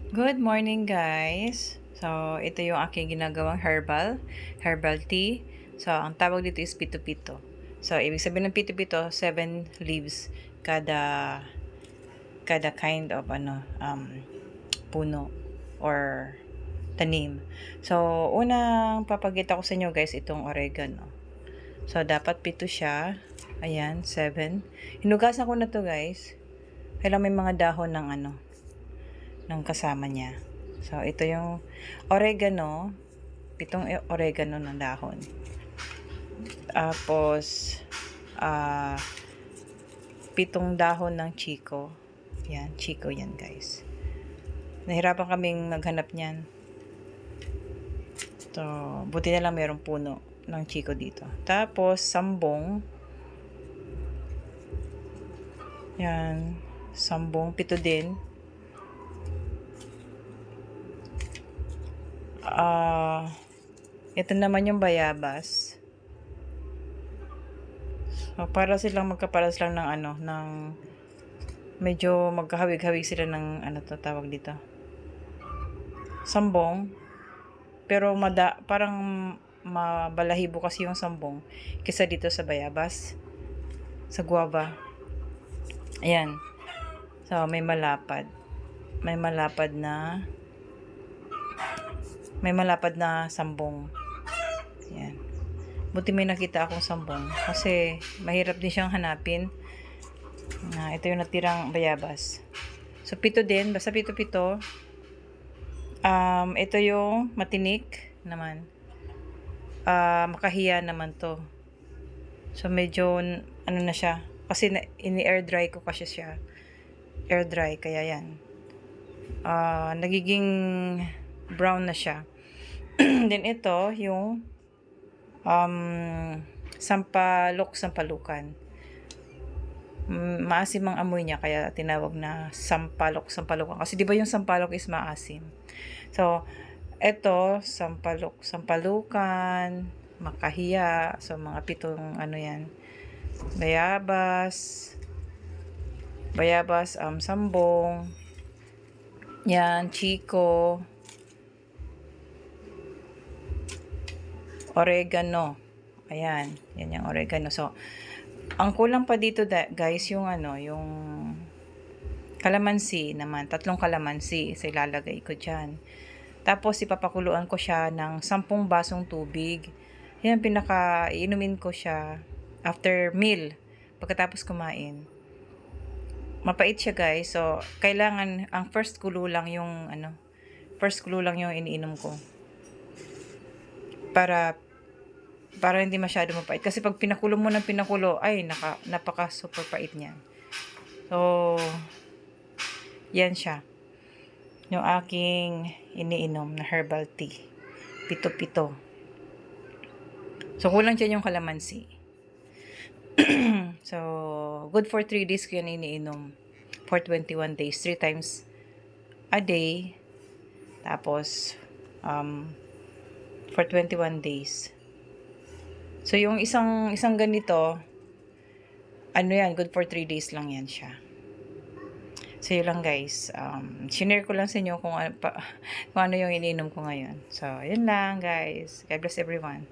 Good morning, guys. So, ito yung aking ginagawang herbal tea. So, ang tawag dito is pito-pito. So, ibig sabihin ng pito-pito, 7 leaves kada kada kind of puno or tanim. So, unang papakita ko sa inyo, guys, itong oregano. So, dapat pito siya. Ayan, 7. Hinugasan ko na to, guys. Kailang may mga dahon ng ng kasama niya. So, ito yung oregano. Pitong oregano ng dahon. Tapos, ah, pitong dahon ng chiko. Yan, chiko yan, guys. Nahirapan kaming maghanap niyan. So, buti na lang mayroong puno ng chiko dito. Tapos, sambong. Yan, sambong. Pito din. Ito naman yung bayabas. So, para silang magkaparas lang ng ng medyo magkahawig-hawig sila ng tawag dito. Sambong. Pero parang mabalahibo kasi yung sambong kaysa dito sa bayabas. Sa guava. Ayan. So, may malapad. May malapad na sambong. Ayan. Buti may nakita akong sambong. Kasi, mahirap din siyang hanapin. Ito yung natirang bayabas. So, pito din. Basta pito-pito. Ito yung matinik naman. Makahiya naman to. So, medyo, na siya. Kasi, ini-air dry ko kasi siya. Air dry, kaya yan. Nagiging brown na siya. Then ito, yung sampalukan. Maasim ang amoy niya, kaya tinawag na sampalukan. Kasi di ba yung sampalok is maasim? So, ito, sampalukan, makahiya. So, mga pitong yan. Bayabas, sambong, yan, chiko, oregano. Ayan, yan yung oregano. So, ang kulang pa dito, guys, yung yung kalamansi naman. 3 kalamansi. So, ilalagay ko dyan. Tapos, ipapakuluan ko siya ng 10 basong tubig. Yan, iinumin ko siya after meal. Pagkatapos kumain. Mapait siya, guys. So, kailangan, ang first kulo lang yung iniinom ko. Para hindi masyado mapait. Kasi pag pinakulo mo ng pinakulo, ay, napaka super pait niyan. So, yan siya. Yung aking iniinom na herbal tea. Pito-pito. So, kulang dyan yung kalamansi. So, good for 3 days ko yan iniinom. For 21 days. 3 times a day. Tapos, for 21 days. So, yung isang ganito, yan, good for 3 days lang yan siya. So, yun lang, guys. Shinare ko lang sa inyo kung ano yung iniinom ko ngayon. So, yun lang, guys. God bless everyone.